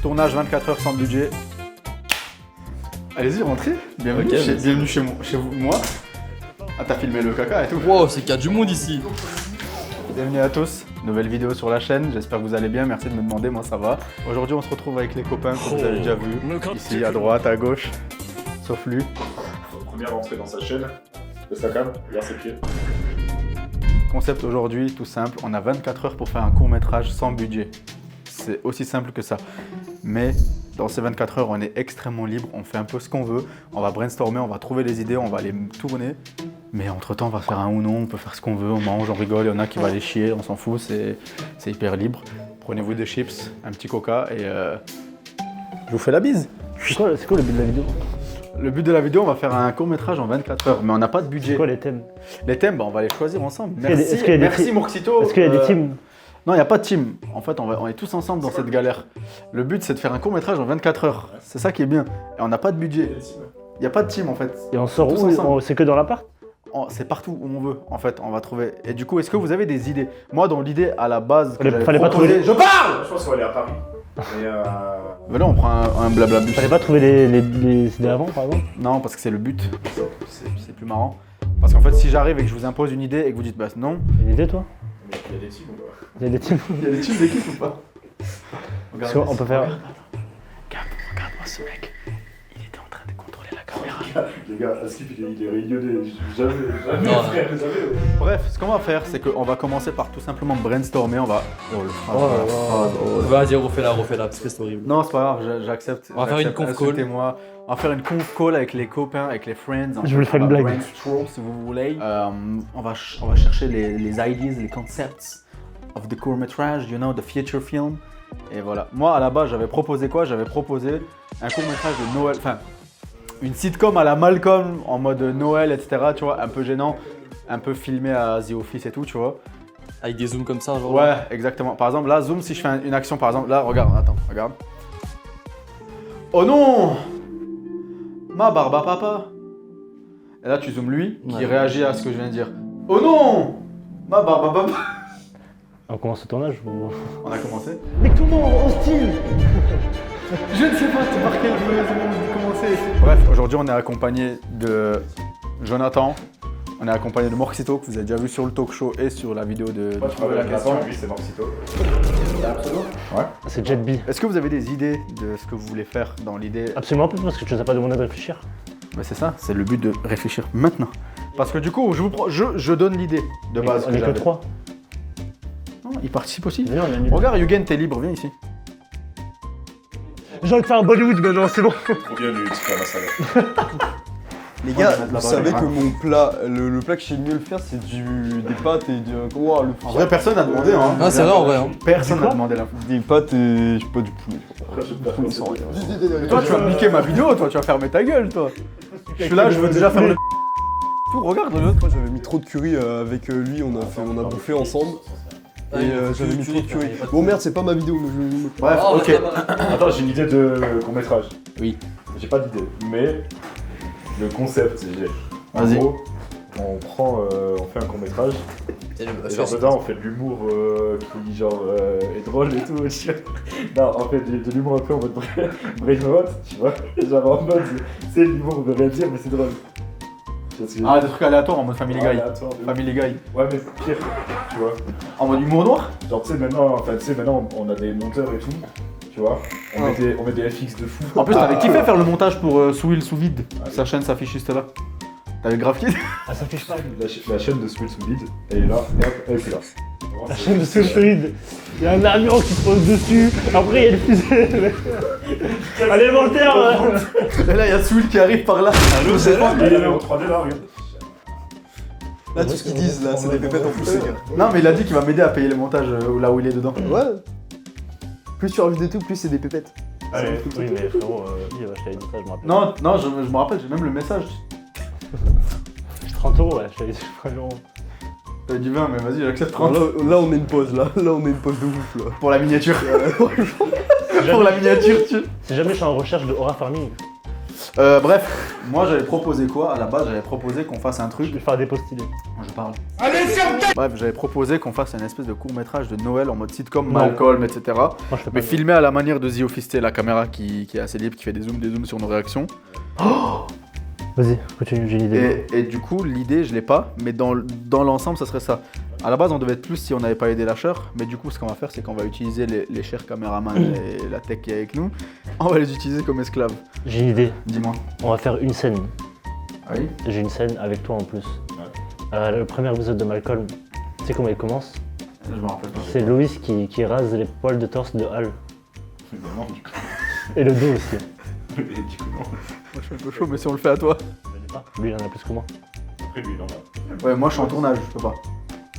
tournage 24 heures sans budget. Allez-y, rentrez. Bienvenue, Ok, bienvenue chez moi. Ah, t'as filmé le caca et tout. Wow, c'est qu'il y a du monde ici. Bienvenue à tous, nouvelle vidéo sur la chaîne, j'espère que vous allez bien, merci de me demander, moi ça va. Aujourd'hui on se retrouve avec les copains que vous avez déjà vus, ici à droite, à gauche, sauf lui. Première entrée dans sa chaîne, de sa cam, regarde ses pieds. Concept aujourd'hui, tout simple, on a 24 heures pour faire un court métrage sans budget. C'est aussi simple que ça. Mais dans ces 24 heures, on est extrêmement libre, on fait un peu ce qu'on veut, on va brainstormer, on va trouver les idées, on va les tourner. Mais entre-temps, on va faire un ou non, on peut faire ce qu'on veut, on mange, on rigole, il y en a qui va les chier, on s'en fout, c'est hyper libre. Prenez-vous des chips, un petit coca et je vous fais la bise. C'est quoi le but de la vidéo? Le but de la vidéo, on va faire un court métrage en 24 heures, mais on n'a pas de budget. C'est quoi les thèmes? Les thèmes, on va les choisir ensemble. Est-ce qu'il y a des Merci Mourxito. Est-ce qu'il y a des teams? Non, il n'y a pas de team. En fait, on est tous ensemble dans cette galère. Le but, c'est de faire un court métrage en 24 heures. C'est ça qui est bien. Et on n'a pas de budget. Il n'y a pas de team en fait. Et on sort Tous où? ensemble. C'est que dans l'appart? C'est partout où on veut, en fait, on va trouver. Et du coup, est-ce que vous avez des idées? Moi, dans l'idée, à la base, Fallait pas trouver. Je parle. Je pense qu'on va aller à Paris. Mais là, on prend un blablabus. Fallait pas trouver les idées avant, par exemple? Non, parce que c'est le but. C'est plus marrant. Parce qu'en fait, si j'arrive et que je vous impose une idée et que vous dites bah non, Une idée, toi? Mais il y a des teams ou pas? Il y a des teams. il y a des teams d'équipe ou pas? On peut faire. Regarde-moi ce mec. Il était en train de contrôler la caméra. Les gars, Askip il est rayonné. Jamais, Non, frère, jamais. Bref, ce qu'on va faire, c'est qu'on va commencer par tout simplement brainstormer. On va. Oh, le phrase, Oh, la phrase, oh. Vas-y, refais-la, parce que c'est horrible. Non, c'est pas grave, j'accepte. On va faire une conf call. Insultez-moi. On va faire une conf call avec les copains, avec les friends. Je voulais faire une blague. Brainstorm, si vous voulez. On va chercher les ideas, les concepts of the court métrage, you know, the feature film. Et voilà. Moi, à la base, j'avais proposé quoi? J'avais proposé un court métrage de Noël. Enfin, une sitcom à la Malcolm, en mode Noël, etc. Tu vois, un peu gênant, un peu filmé à The Office et tout, tu vois. Avec des zooms comme ça, genre. Ouais, exactement. Par exemple, là, zoom, si je fais une action, par exemple, là, regarde, attends, regarde. Oh non! Ma barbe à papa. Et là, tu zoomes lui, qui Ouais. réagit à ce que je viens de dire. Oh non! Ma barbe à papa. On commence le tournage ou... On a commencé. Mais tout le monde hostile! Je ne sais pas par quel moment commencer. Bref, aujourd'hui, on est accompagné de Jonathan. On est accompagné de Mourxito, que vous avez déjà vu sur le talk show et sur la vidéo de Moi, tu Trouver parles la de question. lui, c'est Mourxito. C'est Jet B. Est-ce que vous avez des idées de ce que vous voulez faire dans l'idée? Absolument pas, parce que tu nous as pas demandé de réfléchir. Mais c'est ça, c'est le but de réfléchir maintenant. Parce que du coup, je donne l'idée de base. On est que j'avais. 3. Non, il participe aussi. Viens, on est nul. Regarde, Yugen, t'es libre, viens ici. J'ai envie de faire un Bollywood maintenant, c'est bon. Trop bien lui, super la salade. Les Ouais, gars, je vais mettre la vous savez barre. que mon plat, le plat que je sais le mieux le faire, c'est des pâtes et du... Oh, En vrai, personne n'a demandé. Hein. Ah, c'est vrai, en vrai. Hein. Personne Du n'a quoi demandé la. des pâtes et je sais pas du poulet. Toi, tu vas niquer ma vidéo, toi, tu vas fermer ta gueule, toi. Je suis là, je veux déjà faire le. Tout, regarde l'autre. Moi j'avais mis trop de curry avec lui, on a bouffé ensemble. Ah, Et il faut j'avais que mis tu trop de aies curry. pas de Bon merde, c'est pas ma vidéo, mais je... Bref, Oh, ok. Attends, j'ai une idée de court-métrage. Oui. J'ai pas d'idée, mais le concept, j'ai. En Vas-y. gros, on fait un court-métrage. Et genre dedans, on fait de l'humour qui genre est drôle et tout. Non, on fait de l'humour un peu en mode brainrot, tu vois. Genre en mode, c'est l'humour, on veut rien dire, mais c'est drôle. Tu vois ce que je veux Ah, dire? des trucs aléatoires en mode Family Guy. Aléatoire, de ouf. Family Guy. Ouais, mais pire, tu vois. En mode humour noir. Genre, tu sais, maintenant, on a des monteurs et tout, tu vois. On met des FX de fou. En plus, t'avais kiffé faire le montage pour Souil sous vide. Sa chaîne s'affiche juste là. T'avais grave kiffé. Ah, ça fiche pas. La chaîne de Swill sous vide, elle est là, et hop, elle est là. La chaîne de solide. Il y a un avion qui se pose dessus. Après, il y a le fusée. Alimentaire. Et là, il y a Souil qui arrive par là. Allô, c'est là, il est en 3D là, regarde. Là, tout ce qu'ils disent, là, c'est des pépettes en plus, les gars. Non, mais il a dit qu'il va m'aider à payer les montages là où il est dedans. Ouais. Plus tu rajoutes des trucs, plus c'est des pépettes. Allez, Oui, mais frérot, je t'avais dit ça, je me rappelle. Non, je me rappelle, j'ai même le message. 30 €, ouais, je t'avais dit, frérot. T'avais dit 20, mais vas-y, j'accepte Alors 30. là, on met une pause, là. Là, on met une pause de ouf, là. Pour la miniature. Pour la miniature, tu. Si jamais je suis en recherche de Aura Farming, Bref, moi j'avais proposé quoi? À la base, j'avais proposé qu'on fasse un Je truc. vais faire des posts stylés. Je parle. Bref, j'avais proposé qu'on fasse une espèce de court-métrage de Noël en mode sitcom, Malcolm, etc. Moi, je fais pas Mais filmé à la manière de The Office, la caméra qui est assez libre, qui fait des zooms sur nos réactions. Vas-y, continue, j'ai une idée. Et du coup, l'idée, je l'ai pas, mais dans l'ensemble, ça serait ça. À la base, on devait être plus si on n'avait pas aidé lâcheur, mais du coup, ce qu'on va faire, c'est qu'on va utiliser les chers caméramans et la tech qui est avec nous. On va les utiliser comme esclaves. J'ai une idée. Dis-moi. On va faire une scène. Ah oui? J'ai une scène avec toi en plus. Le premier épisode de Malcolm, tu sais comment il commence? Je me rappelle pas. C'est Loïs qui rase les poils de torse de Hal. Évidemment, du coup. Et le dos aussi. Et du coup, non. Moi, je suis un peu chaud, mais si on le fait à toi. Lui, il en a plus que moi. Après, lui, il en a. Ouais, moi, je suis en tournage, je peux pas.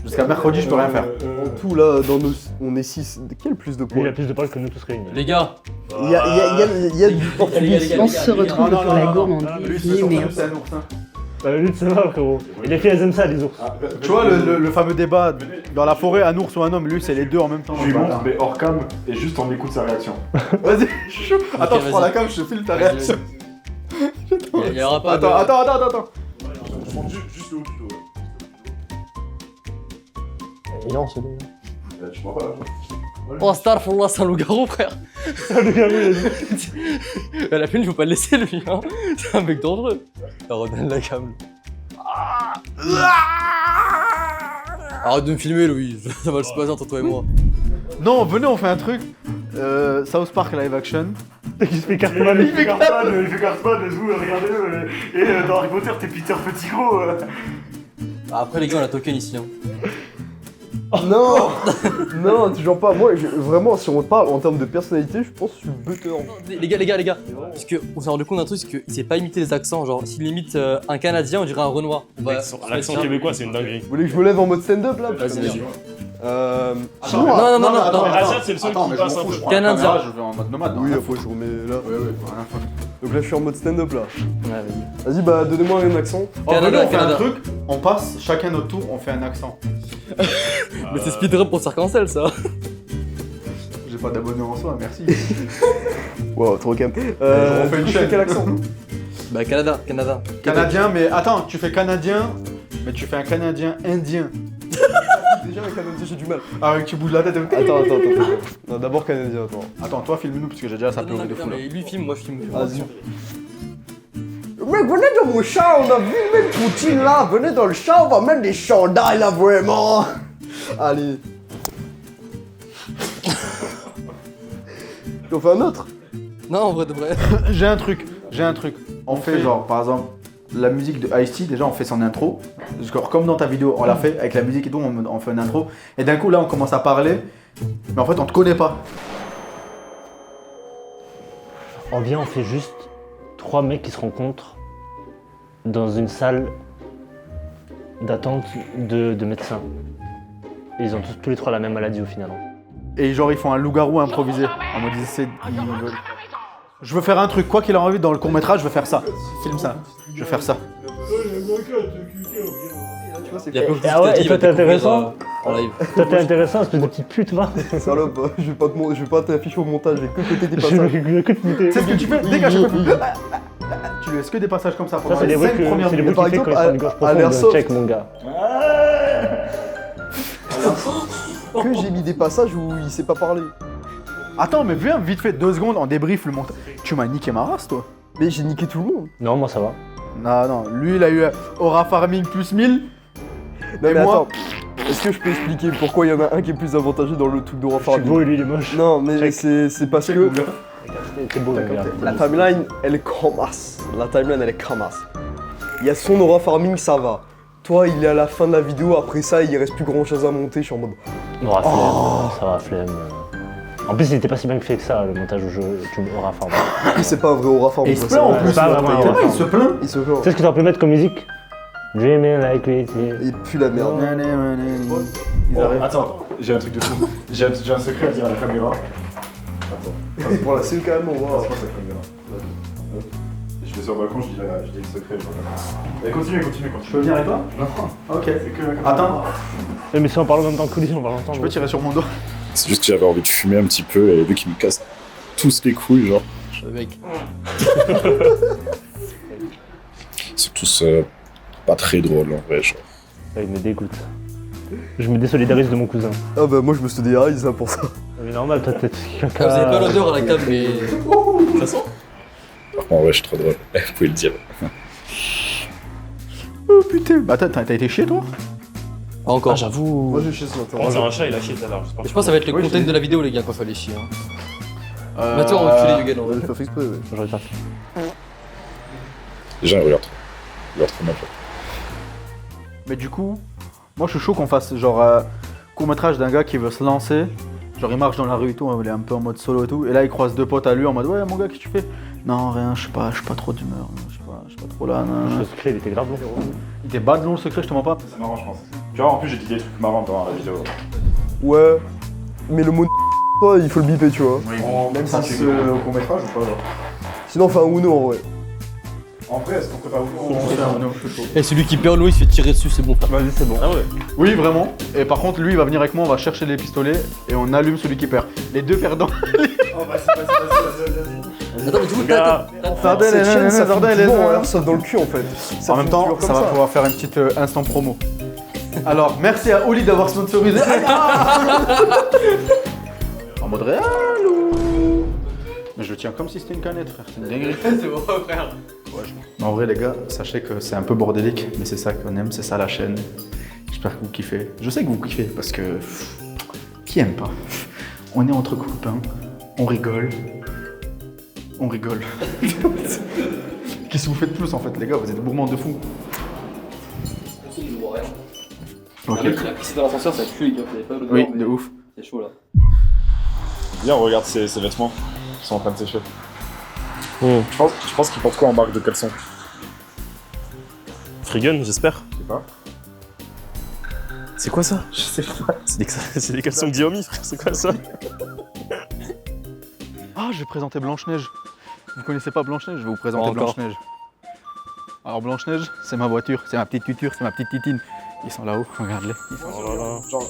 Jusqu'à mercredi, je peux rien faire. En tout, là, dans nos... on est 6. Quel plus de Lui, il a points? plus de poils que nous tous réunis. Les gars, Il y a du portugais. On se retrouve Non, pour non, la non, gourmandise Lui, c'est numéro. un ours. Hein. Lui, c'est ça, frérot. Et les filles, elles aiment ça, les ours. Tu vois le fameux débat dans la forêt, un ours ou un homme, lui, c'est les deux en même temps. Je lui montre, mais hors cam, et juste on écoute sa réaction. Vas-y, je suis chaud. Attends, je prends vas-y. la cam, je te filme ta Vas-y, réaction. il y aura pas Attends. Je montre juste le haut du dos. Non, c'est lui. Tu vois pas là? Oh, Starfallah, c'est un loup-garou, frère. Le gars, il a dit. À la fin, il faut pas le laisser, lui. Hein. C'est un mec dangereux. Redonne la cam. Arrête de me filmer, Louis. Ça va se passer entre toi et moi. Non, venez, on fait un truc. South Park live action. Il se fait Cartman. Il fait Cartman, vous, regardez-le. Et dans Harry Potter, t'es Peter Petit Gros. Après, les gars, on a token ici. Hein. Non. Non, toujours pas. Moi, vraiment, si on parle en termes de personnalité, je pense que je suis butter. Les gars. Parce qu'on s'est rendu compte d'un truc, c'est qu'il sait pas imiter les accents. Genre, s'il imite un Canadien, on dirait un Renoir. L'accent québécois, c'est une dinguerie. Vous voulez que je me lève en mode stand-up là? Vas-y. Chinois. Non. Rachad, c'est le seul qui passe un peu. Canadien. Je vais en mode nomade. Oui, après je remets là. Ouais, rien à foutre. Donc là, je suis en mode stand-up là. Ouais, vas-y. Vas-y, bah donnez-moi un accent. Canada, On fait un Canada. truc, on passe chacun notre tour, on fait un accent. Mais c'est speedrun pour se faire cancel, ça. J'ai pas d'abonnés en soi, merci. Wow, trop calme. on fait une tu fais chaîne. quel accent? Bah, Canada. Canadien, mais attends, tu fais canadien, mais tu fais un canadien indien. Déjà, avec canadien, j'ai du mal. Ah, ouais, tu bouges la tête. Attends. Non, d'abord canadien, attends. Attends, toi, filme-nous, parce que j'ai déjà sa pleurer de fou là. mais lui filme, moi je filme. Vas-y. Mec, venez dans mon chat, on a vu mettre Poutine là, venez dans le chat, on va mettre des chandails là, vraiment. Allez. Tu en fais un autre? Non, en vrai de vrai. J'ai un truc. On fait genre, par exemple, la musique de Ice-T, déjà on fait son intro. Genre, comme dans ta vidéo, on l'a fait avec la musique et tout, on fait une intro. Et d'un coup là on commence à parler, mais en fait on te connaît pas. On vient, on fait juste 3 mecs qui se rencontrent dans une salle d'attente de médecins. Et ils ont tous les 3 la même maladie au final. Et genre ils font un loup-garou improvisé. En mode ils veulent. Je veux faire un truc, quoi qu'il en envie dans le court-métrage, je veux faire ça. Filme ça. Je veux faire ça. Il y a peu Ah ouais, et toi t'es intéressant? En live. Toi t'es intéressant, espèce de petite pute, va. Salope, je vais pas t'afficher au montage, je vais que côté des Je passages. veux que te muter. C'est ce que tu fais dès qu'à chaque fois. Tu laisses que des passages comme ça Ça, pendant c'est les les bruits 5 que premières c'est les minutes. bruits par qu'il fait quand exemple, il prend une gorge à profonde. l'airsoft. Check, mon gars. Que j'ai mis des passages où il sait pas parler. Attends, mais viens vite fait 2 secondes, on débrief le montage. Tu m'as niqué ma race, toi. Mais j'ai niqué tout le monde. Non, moi ça va. Non, lui il a eu Aura Farming plus 1000. Non mais Et moi attends, est-ce que je peux expliquer pourquoi il y en a un qui est plus avantageux dans le truc de Je suis Farming? beau et lui il est moche. Non mais Check. c'est parce que T'es beau, regarde. la timeline elle commence. La timeline elle commence. Il y a son aura farming, ça va. Toi il est à la fin de la vidéo, après ça il reste plus grand chose à monter, je suis en mode. Aura flemme, ça va, flemme. En plus, il était pas si bien fait que ça, le montage au jeu. Tu auras fort. C'est pas un vrai aura farming. Et il se plaint en plus. pas vraiment, Tellement ouais. il se plaint. Il se plaint. Tu sais ce que t'aurais pu mettre comme musique? Dreaming like it. Il pue la merde. Ils arrivent. Attends, j'ai un truc de fou. J'ai un secret à dire à la caméra. Attends. Voilà, c'est carrément wow. Passe-moi cette caméra. Je vais sur le balcon, je dis le secret. Et continue. Je peux venir avec toi? Non. Ok. C'est que Attends, Mais si on parle en même temps que lui, on va l'entendre. je peux tirer sur mon dos. C'est juste que j'avais envie de fumer un petit peu et vu qu'ils me cassent tous les couilles, genre. Le mec. tous pas très drôles en vrai. Genre. Ouais, il me dégoûte. Je me désolidarise de mon cousin. Ah bah moi je me suis déharisé pour ça. Mais normal, toi t'es Vous avez pas l'odeur à la cave, mais. Ça sent. Par contre, ouais, je suis trop drôle. Vous pouvez le dire. Oh putain. Bah t'as été chier toi? Pas encore. Ah, j'avoue. Moi j'ai chié ce matin. Oh, c'est un chat, il a chié tout à l'heure. Je pense que ça va être le Oui, content j'ai- de la vidéo, les gars, quand il fallait chier. Hein. Euh, Mathieu, on va tuer les Yugen en Ouais, vrai. j'ai pas fait exprès, ouais. J'aurais pas fait. Déjà, regarde. Regarde trop mal. Mais du coup, moi je suis chaud qu'on fasse genre court-métrage d'un gars qui veut se lancer. Genre il marche dans la rue et tout, il est un peu en mode solo et tout. Et là il croise deux potes à lui en mode ouais mon gars qu'est-ce que tu fais? Non rien, je suis pas trop d'humeur, je suis pas trop là. Le secret, il était grave long. Il était bas de long le secret, je te mens pas. C'est marrant, je pense. Tu vois, en plus, j'ai dit des trucs marrants dans la vidéo. Ouais. Mais le mot pas, il faut le biper, tu vois. Même si c'est au court-métrage ou pas, genre. Sinon, enfin, Uno en vrai. En vrai, est-ce qu'on peut pas vous Et celui qui perd l'eau, il se fait tirer dessus, c'est bon. Vas-y, c'est bon. Ah ouais. Oui vraiment. Et par contre lui il va venir avec moi, on va chercher les pistolets et on allume celui qui perd. Les deux perdants. Attends, mais du coup, Gars. Cette chaîne, ça Zardin, fait les- toujours en airsoft dans le cul en fait. Ça En même finit temps, toujours ça comme va pouvoir faire une petite instant promo. Alors, merci à Oli d'avoir sponsorisé. En mode réel ou... Mais je le tiens comme si c'était une canette, frère. C'est une dinguerie. C'est bon, frère. Mais en vrai, les gars, sachez que c'est un peu bordélique, mais c'est ça qu'on aime, c'est ça la chaîne. J'espère que vous kiffez. Je sais que vous kiffez parce que. Qui aime pas? On est entre copains, on rigole. On rigole. Qu'est-ce que vous faites plus en fait, les gars? Vous êtes gourmands de fou. Ok. C'est dans l'ascenseur, ça pue, les gars. Vous avez pas l'odeur, Oui, mais de ouf. C'est chaud là. Viens, on regarde ses vêtements qui sont en train de sécher. Hmm. Je pense qu'il porte quoi en marque de caleçon? Freegun, j'espère. Je sais pas. C'est quoi ça? Je sais pas. C'est des caleçons Xiaomi, frère. C'est quoi ça? Ah, je vais présenter Blanche-Neige. Vous connaissez pas Blanche-Neige? Je vais vous présenter Pas encore. Blanche-Neige. Alors Blanche-Neige, c'est ma voiture, c'est ma petite tuture, c'est ma petite titine. Ils sont là-haut, regarde-les. Ils sont- Oh là là. Genre, là,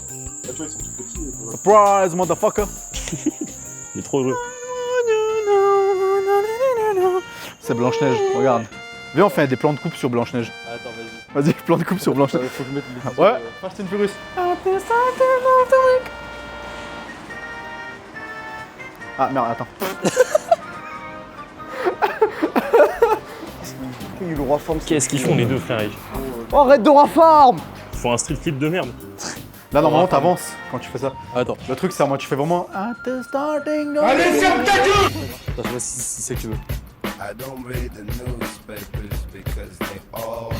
tu vois, ils sont tout petits. Surprise, motherfucker! Il est trop heureux. C'est Blanche-Neige, regarde. Viens, on fait des plans de coupe sur Blanche-Neige. Attends, vas-y. Vas-y, plan de coupe sur Blanche-Neige. Faut que je mette les. Ouais, Fast and Furious. Ah merde, attends. Il le roi forme. Qu'est-ce qu'ils font les deux, frère? Oh, arrête de roi forme. Ils font un street clip de merde. Là, normalement, t'avances quand tu fais ça. Attends, Le truc, c'est à moi, tu fais vraiment. At the starting line. attends, je sais pas si c'est que tu veux. I don't read the newspapers because they all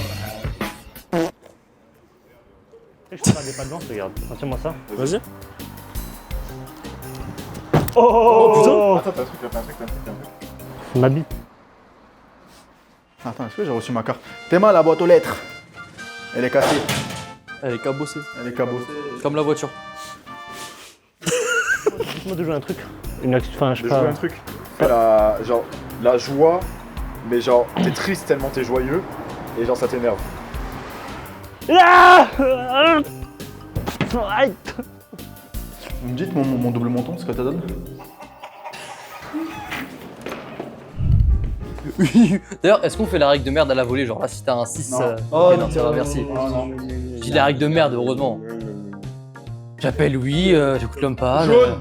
have Je peux faire des pas de danse, regarde. Tiens-moi ça. Vas-y. Oh, Attends, t'as un truc là, t'as un truc. Ma bite. Attends, est-ce que j'ai reçu ma carte? T'es mal la boîte aux lettres. Elle est cassée. Elle est cabossée. Elle est cabossée. Comme la voiture. Dites-moi de jouer un truc. Une action, enfin, je sais Je joue pas. un truc. Fais la joie, mais genre, t'es triste tellement t'es joyeux, et genre, ça t'énerve. Ah Aïe. Vous me dites mon double montant, ce que ça donne? Oui. D'ailleurs, est-ce qu'on fait la règle de merde à la volée? Genre là, si t'as un 6. Non. Oh non, ça va, merci. Je dis la règle de merde, heureusement. J'appelle oui, j'écoute l'homme pas. Jaune.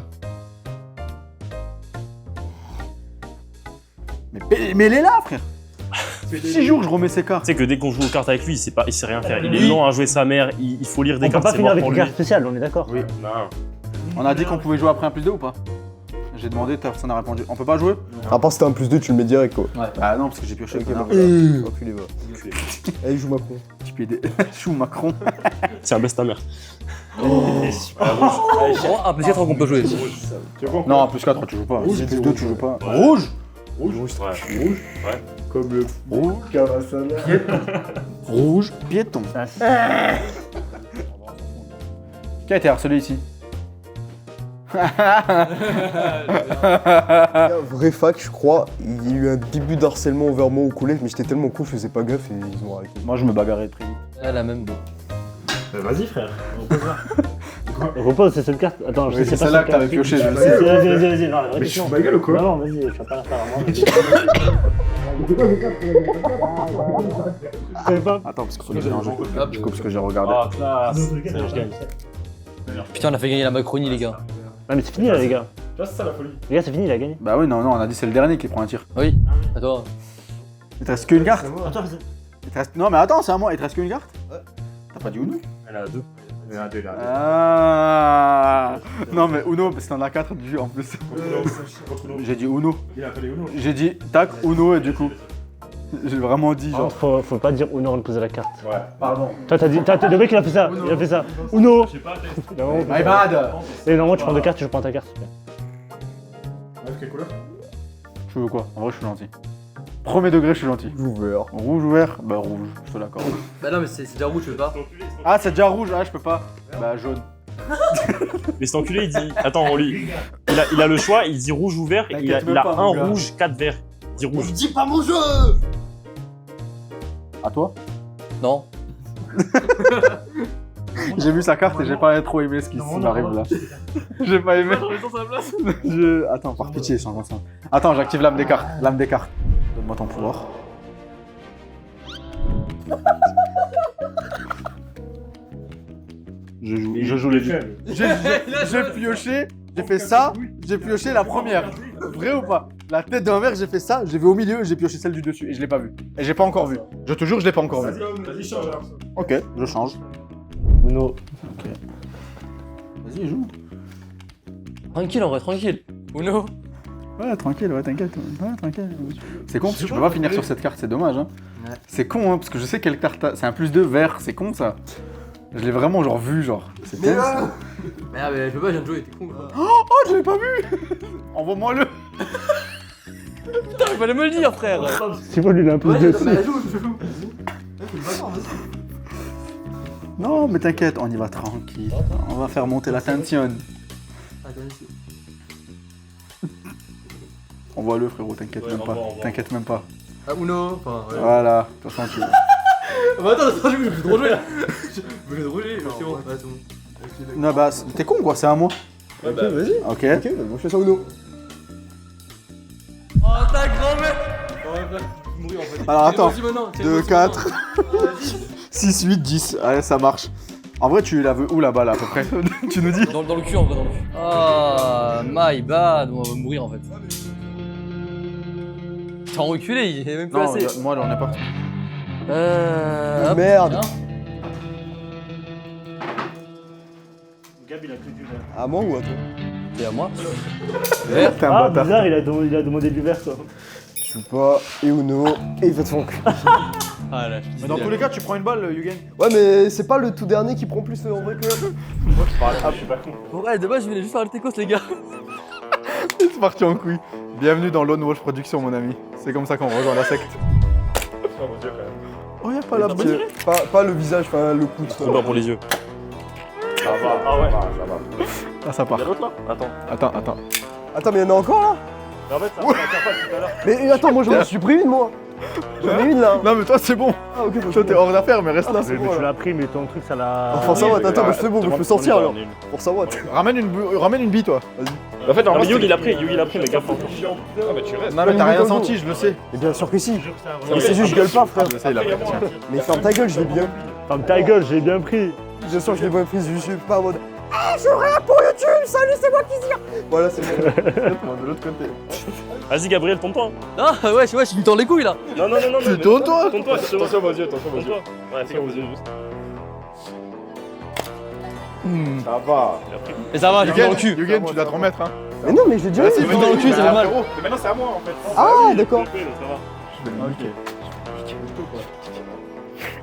Mais elle est là, frère. Ça fait 6 jours que je remets ses cartes. Tu sais que dès qu'on joue aux cartes avec lui, il sait rien faire. Il est lent à jouer sa mère, il faut lire des On peut cartes, pas c'est finir mort avec pour une lui. carte spéciale, on est d'accord? Oui. Non. On a dit qu'on pouvait jouer après un plus 2 ou pas? J'ai demandé, personne n'a répondu. On peut pas jouer? À part si t'as un plus 2, tu le mets direct quoi. Bah non, parce que j'ai pioché. Ok, connard. bah, enculé, va. Allez, joue Macron. Petit pied des... Chou Macron. Tiens, baisse ta mère. Oh, un plus 4 qu'on peut jouer. Tu veux quoi? Non, plus 4, tu joues pas. Si plus 2, tu joues pas. Rouge. Rouge. Ouais. Comme le Rouge. Kawasana. Rouge. Piéton. Qui a été harcelé ici? Vrai fac, je crois, il y a eu un début d'harcèlement envers moi au collège, mais j'étais tellement con, je faisais pas gaffe et ils ont arrêté. Moi, je me bagarrais très vite. Ah, la même, bon. Vas-y, frère. Repose, c'est cette carte. Attends, je Oui, sais c'est pas. celle-là que t'avais pioché, je le sais. Vas-y, non, la vraie Mais je question. suis ma gueule ou quoi? Non, vas-y, je suis pas la faire à moi. Attends, parce qu'il faut les mélanger. Du coup, parce que j'ai regardé. Ah, classe. Je gagne. Putain, on a fait gagner la Macronie, les gars. Ah, mais c'est fini là, les gars. Tu vois, c'est ça la folie. Les gars, c'est fini, il a gagné. Bah oui, non, on a dit c'est le dernier qui prend un tir. Oui, à toi. Il te reste qu'une carte. Attends, Il te reste... Non, mais attends, c'est à moi, il te reste qu'une carte. T'as pas dit Uno? Elle a 2. Elle a 2, là. Ah. Non, mais Uno, parce que t'en as 4 du en plus. J'ai dit Uno. Il a appelé Uno. J'ai dit tac, Uno, et du coup. J'ai vraiment dit genre. faut pas dire Uno avant de poser la carte. Ouais, pardon. Toi, t'as dit. Le mec, il a fait ça. Il a fait ça. Uno. My bad. Et normalement, tu prends deux cartes, tu prends ta carte. Quelle couleur? Tu veux quoi? En vrai, je suis gentil. Premier degré, je suis gentil. Rouge vert. Rouge ou vert? Bah rouge, je te l'accorde. Bah non, mais c'est déjà rouge, je peux pas. Ah, c'est déjà rouge, ah, je peux pas. Bah jaune. Mais cet enculé, il dit. Attends, on lit. Il a le choix, il dit rouge ou vert, et il a T'inquiète même pas, un mon gars. rouge, 4 verts. Il dit rouge. Dis pas mon jeu! À toi? Non. J'ai vu sa carte et j'ai pas trop aimé ce qui m'arrive là. J'ai pas aimé. Attends, par pitié, sans ça. Attends, j'active l'âme des cartes. L'âme des cartes. Donne-moi ton pouvoir. Je joue les deux. J'ai pioché, j'ai fait ça, j'ai pioché la première. Vrai ou pas? La tête d'un verre, j'ai fait ça, j'ai vu au milieu, j'ai pioché celle du dessus et je l'ai pas vu. Et j'ai pas encore vu. Je te jure, je l'ai pas encore vu. Vas-y, change. Ok, je change. Uno. Vas-y, joue. Tranquille, en vrai, tranquille. Uno. Ouais, tranquille, ouais, t'inquiète. Ouais, tranquille. C'est con parce que je peux pas finir sur cette carte, c'est dommage. Hein. Ouais. C'est con, hein, parce que je sais quelle carte t'as. C'est un +2 vert, c'est con ça. Je l'ai vraiment genre vu, genre. C'est Mais ça. Mais ah, mais je peux pas, je viens de jouer, t'es con quoi. Oh, je l'ai pas vu. Envoie-moi-le. Putain, il fallait me le dire, frère. C'est bon, lui, il a un peu de. je joue. Non, mais t'inquiète, on y va tranquille. On va faire monter la tension. Envoie-le, frérot, t'inquiète même pas. envoie. T'inquiète même pas. Ah, Uno. Enfin, ouais. Voilà, de toute façon, tu. Bah attends, je vais trop jouer. Je vais trop jouer, c'est bon. Ouais, c'est bon. Non, bah, t'es con quoi, c'est à moi. Ok, vas-y. Ok. Ok, bah, moi je fais ça Uno. Oh, ta grand-mère. Mourir en fait. Alors attends. Vas-y, maintenant, tiens, 2, vas-y, 4, maintenant. 6, 8, 10. Allez, ça marche. En vrai, tu la veux où la balle à peu près? Tu nous dis? Dans le cul, en vrai, dans le cul. Ah, my bad. On va mourir en fait. T'es en reculé, il est même pas Non, assez. moi, là, on est parti. Hop, Merde. tiens. Gab, il a que du vert. À moi ou à toi? Et à moi. T'es un Ah, bâtard. bizarre, il a demandé du vert, quoi. Je peux pas. Et Uno. Et il fait de son cul. Ah là, Mais dans tous les cas, tu prends une balle, Yugen. Ouais, mais c'est pas le tout dernier qui prend plus en vrai que. Ouais, de base, je voulais juste faire le techos, les gars. C'est parti en couille. Bienvenue dans Lone Wolf Production, mon ami. C'est comme ça qu'on rejoint la secte. Oh mon dieu, quand même. Oh, y'a pas la balle. Pas le visage, enfin le coude. D'abord pour les yeux. Ça va, Ah ouais. ça va. Ah, ça part. Y'a l'autre là? Attends. Attends. Attends, mais y'en a encore là? Mais en fait, ça va pas tout à l'heure. Mais attends, moi j'en suis pris une, moi. J'en ai une là. Non, mais toi, c'est bon. Ah, ok, bah, Toi, t'es hors d'affaires, mais reste là. c'est Mais bon, tu là. l'as pris, mais ton truc, ça l'a. Enfin, ça va, attends, mais c'est bon, je peux sortir alors. Nul. Pour savoir. Ramène une bille, toi. En fait, non, mais Yugi il a pris, mais gaffe. Ah, mais tu restes. Non, mais t'as rien senti, je le sais. Mais bien sûr que si. Mais c'est juste, je gueule pas, frère. Je le sais, il a pris. Tiens. Mais ferme ta gueule, je l'ai bien. Ferme ta gueule, j'ai bien pris. Bien sûr, je l'ai bien prise, je suis pas en mode. Ah, je rien pour YouTube, salut, c'est moi qui tire. Voilà, c'est bon. De l'autre côté. Vas-y, Gabriel, tourne-toi. Ah, ouais, je lui tends les couilles là. Non. Tu tournes-toi. Tourne-toi, Attention aux yeux, attention aux yeux. Tourne-toi. Ouais, fais comme aux yeux juste. Ça va. Et ça va, j'ai pris dans le cul. Yugen, tu dois te remettre, hein. Mais non, mais je l'ai déjà Vas-y, eu. dans le cul, ça fait mal. Mais maintenant, c'est à moi en fait. Ah, d'accord.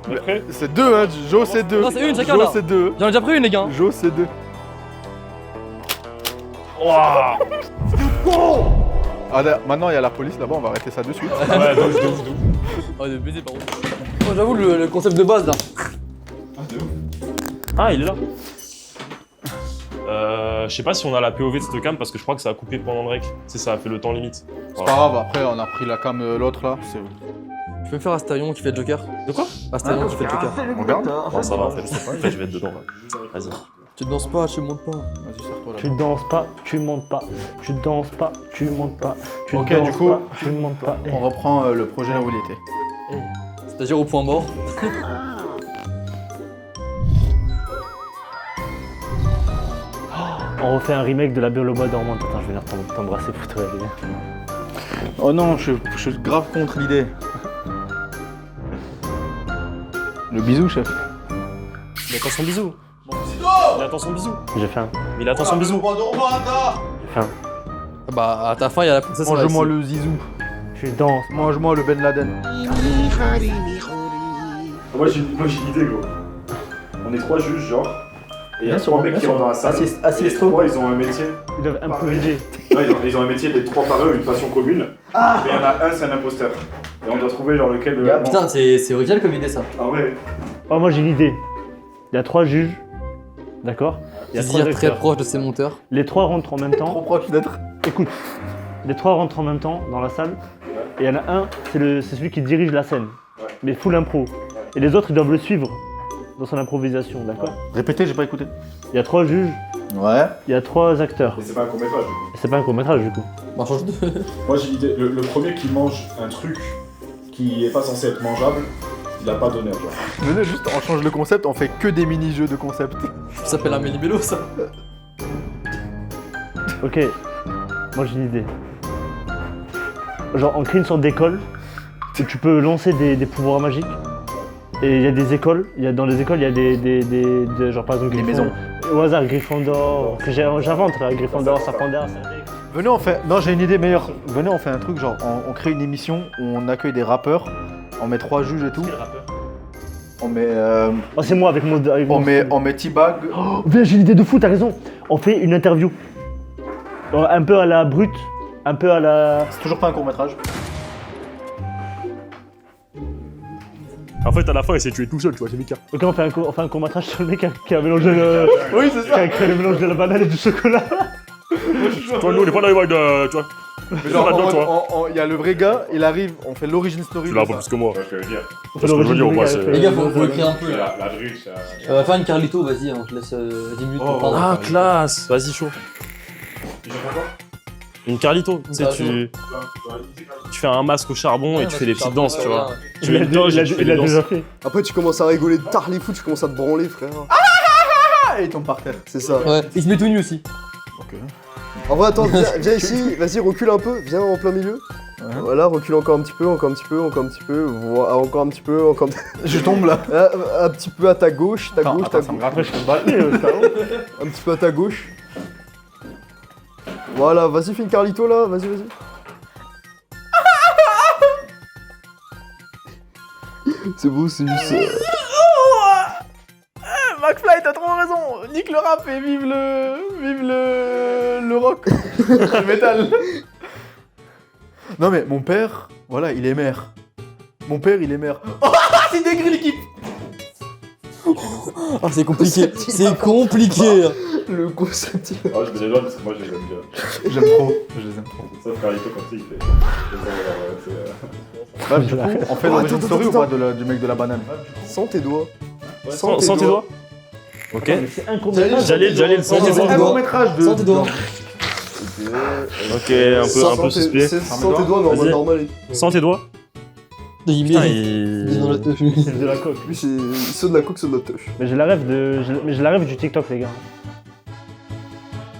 Après, C'est 2, hein. Jo, c'est 2. Non, c'est une, chacun, Jo, là. c'est 2. J'en ai déjà pris une, les gars. Jo, c'est 2. Ouah. Ah, maintenant, il y a la police là-bas, on va arrêter ça de suite. Ouais, de ouf. Oh, de baiser par contre. Oh, j'avoue, le concept de base là. Ah, il est là. Je sais pas si on a la POV de cette cam parce que je crois que ça a coupé pendant le rec. C'est ça a fait le temps limite. C'est pas grave, après, on a pris la cam l'autre là. Tu peux me faire Astarion qui fait le Joker? De quoi? Astarion qui fait le Joker. On regarde. Non, ça va en fait. En fait, je vais être dedans là. Vas-y. Tu danses pas, tu montes pas. Vas-y, sors-toi là. Tu danses pas, tu montes pas. Tu danses pas, tu montes pas. Tu Ok, danses du coup, pas, tu montes pas. On reprend le projet là où il était. C'est-à-dire au point mort. On refait un remake de La Belle au bois dormant. Attends, je vais venir t'embrasser pour te réveiller. Oh non, je suis grave contre l'idée. Le bisou, chef. Il attend son bisou. Il attend son bisou. J'ai faim. Il attend son bisou. J'ai faim. Bah, à ta fin, il y a la princesse. Mange-moi le zizou. Tu danses. Mange-moi le Ben Laden. Moi j'ai une idée, gros. On est 3 juges, genre. Et il y a Bien 3 sûr, mecs bien qui sûr. rentrent dans la salle. Assiste- Et les 3, ils ont un métier. Ils doivent improviser. Non, ils ont un métier, les 3 par eux, une passion commune. Mais il y en a un, c'est un imposteur. Et on doit trouver genre lequel. Putain, c'est original comme idée ça. Ah ouais. Oh, moi j'ai une idée. Il y a 3 juges. D'accord. Il y a 3 C'est-à-dire très acteurs. proche de ses monteurs. Les 3 rentrent en même temps. Trop proche d'être. Écoute, les 3 rentrent en même temps dans la salle. Et il y en a un, c'est celui qui dirige la scène. Ouais. Mais full impro. Et les autres, ils doivent le suivre dans son improvisation, d'accord. Répétez, j'ai pas écouté. Il y a 3 juges, Ouais. il y a 3 acteurs. Et c'est pas un court-métrage, du coup. Et c'est pas un court-métrage du coup. Bah, change de. Moi j'ai l'idée, le premier qui mange un truc qui est pas censé être mangeable, il a pas d'honneur, genre. Venez juste, on change le concept, on fait que des mini-jeux de concept. Ça s'appelle un Méli-Mélo ça. Ok, moi j'ai une idée. Genre on crée une sorte d'école où tu peux lancer des pouvoirs magiques. Et il y a des écoles, dans les écoles il y a des genre par exemple Des Griffon- maisons. Au hasard, Gryffondor, que j'invente là, Gryffondor, Serpentard. Venez, on fait. Non, j'ai une idée meilleure. Venez, on fait un truc genre, on crée une émission où on accueille des rappeurs, on met 3 juges et tout. On met. Oh c'est moi avec mon... avec mon- On met T-Bag. Oh, viens, j'ai une idée de fou, t'as raison. On fait une interview. Un peu à la brute, un peu à la... C'est toujours pas un court-métrage. En fait, à la fin, il s'est tué tout seul, tu vois, c'est Mika. Ok, on fait un court-métrage sur le mec qui a mélangé le... Oui, c'est qui a créé le mélange de la banane et du chocolat. Toi, nous, on est pas dans les vagues de. Tu vois. Genre, là-dedans, toi. il y a le vrai gars, il arrive, on fait l'origin story. Tu de l'as un ça. peu plus que moi. Ouais, je te veux dire. On Parce que je veux dire, moi, c'est- Les gars, faut écrire un peu C'est là. la druche, On va faire une Carlito, vas-y, on te laisse 10 minutes pour prendre. Ah, classe. Vas-y, chaud. Tu sais pas quoi Une Carlito. Tu sais, tu fais un masque au charbon et tu fais des petites danses, tu vois. Tu mets une doge et tu fais Il des a danses. déjà fait. Après, tu commences à rigoler de tard les fous, tu commences à te branler, frère. Ah, et il tombe par terre. C'est ça. Ouais, il se met tout nu aussi. En vrai, attends, viens ici, vas-y, recule un peu, viens en plein milieu. Ouais. Voilà, recule encore un petit peu, encore un petit peu, encore un petit peu, encore un petit peu, encore Je tombe là. un petit peu à ta gauche, ta gauche, ta ça me gauche. gratte. Après, je peux me battre. Un petit peu à ta gauche. Voilà, vas-y, fais une Carlito là, vas-y, vas-y. C'est beau, c'est juste. McFly, t'as trop raison. Nique le rap et vive le rock. Le métal. Non mais mon père, voilà, il est maire. Mon père, il est maire. Oh, c'est dégris l'équipe. Ah, c'est compliqué. C'est compliqué. Le concept. Ah, je mets les doigts parce que moi je les aime bien. J'aime trop, je les aime trop. Sauf Carlito, comme ça, il fait. Bref, du coup, on fait l'origin attends, story ou attends. pas du mec de la banane? Sans tes doigts. Sans tes doigts. Ok. C'est un court-métrage. J'allais le sans tes Sans doigts. tes doigts. court-métrage de. Sans tes doigts. Ok, un peu suspect. Sans tes doigts, mais en mode Vas-y. normal. Sans tes doigts. Il Putain, met. il. Dans la touche. C'est de la coque. Lui, c'est ceux de la coque, ceux de la touche. Mais j'ai la rêve j'ai la rêve du TikTok, les gars.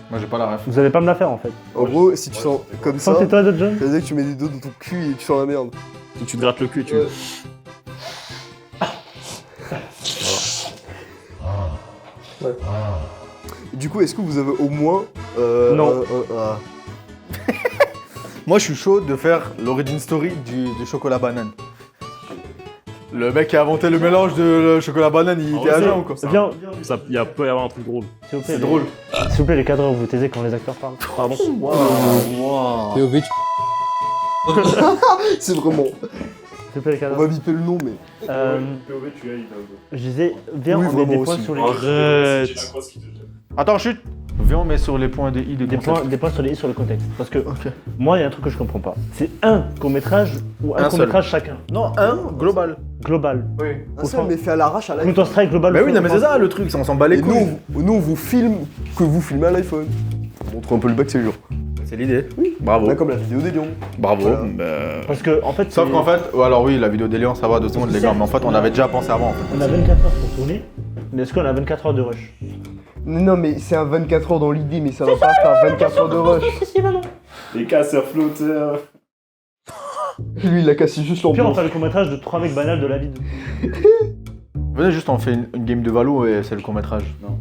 Moi j'ai pas la ref. Vous allez pas me la faire en fait. En gros, si tu sens comme ça, Sentez-toi de John. ça veut dire que tu mets des dos dans ton cul et tu sens la merde. Tu te grattes le cul et tu. Ouais. Et du coup, est-ce que vous avez au moins. Non. Moi je suis chaud de faire l'origin story du chocolat banane. Le mec qui a inventé le mélange de chocolat banane, il était agent ou quoi? Viens, Ça, il peut y avoir un truc drôle. s'il vous plaît. C'est drôle. S'il vous plaît, les cadreurs, vous taisez quand les acteurs parlent. Pardon. POV, C'est vraiment. S'il vous plaît, les On cadreurs. va biper le nom, mais. POV, tu as, il Je disais, viens, Oui, on met des vraiment points aussi. sur les. Arrête. Attends, chute. Viens, on met sur les points de I de Des concept. points sur les i sur le contexte. Parce que Ok. moi, il y a un truc que je comprends pas. C'est un court-métrage ou un Un court-métrage chacun. Non, un global. Global. Oui. Un seul, mais fait à l'arrache à l'iPhone. Counter-Strike global. Bah oui, non, mais c'est ça le truc, ça, on s'en bat les Et couilles. nous, on vous filme que vous filmez à l'iPhone. On montre un peu le bac, c'est dur. C'est l'idée. Oui. Bravo. Là, comme la vidéo des lions. Bravo. Voilà. Parce que, en fait, Sauf c'est- qu'en fait, alors oui, la vidéo des lions, ça va 2 secondes les gars, mais en fait, on avait déjà pensé avant. En fait. on a 24 heures pour tourner. Mais est-ce qu'on a 24 heures de rush? Non, mais c'est un 24 heures dans l'idée, mais ça va pas faire 24 heures de rush. Les casseurs flotteurs. Lui, il a cassé juste Pire, on l'ambiance. fait le court-métrage de 3 mecs banals de la ville. Venez juste, on fait une game de Valo et c'est le court-métrage. Non,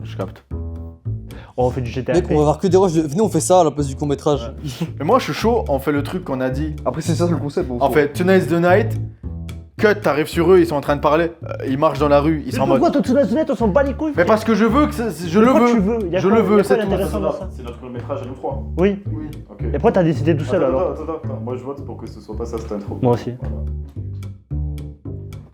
je capte. Oh, on fait du GTA. Mec, on va voir que des rushs. Venez, on fait ça à la place du court-métrage. Mais moi, je suis chaud, on fait le truc qu'on a dit. Après, c'est ça le concept. En fait, Tonight's the Night, cut, t'arrives sur eux, ils sont en train de parler, ils marchent dans la rue, ils sont en mode. Pourquoi toi, net, on s'en bat les couilles? Mais parce que je veux que je le Pourquoi veux. tu veux? Y a Je quoi- le veux, y a quoi c'est tout. d'intéressant dans ça? C'est notre court-métrage à nous trois. Oui. Ok. Et pourquoi t'as décidé tout seul alors? Attends. Moi je vote pour que ce soit pas ça cette intro. Moi aussi. Voilà.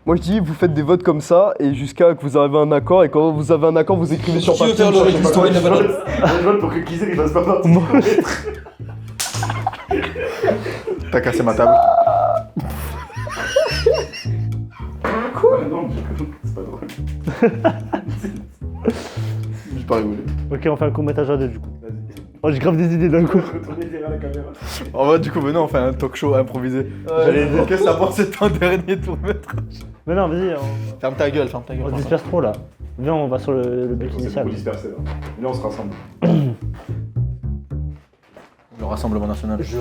Moi, je dis, vous faites des votes comme ça, et jusqu'à que vous arrivez à un accord, et quand vous avez un accord, vous écrivez sur Qui veut papier. faire le vous cherchez régime pas story de la quoi. banane? Je vote pour que Kizir il fasse pas partie. T'as cassé ma table. Quoi Non, c'est pas drôle. J'ai pas rigolé. Ok, on fait un court-métrage à deux du coup. Oh, j'ai grave des idées d'un coup. Retournez derrière la caméra. En vrai, du coup, venez, on fait un talk show improvisé. J'allais dire. Qu'est-ce que ça pensait de ton dernier tour maître? Mais non, vas-y, Ferme ta gueule, ferme ta gueule. on se disperse trop là. Viens, on va sur le but C'est initial. beaucoup dispersé là. Et là on se rassemble. Le Rassemblement National. Je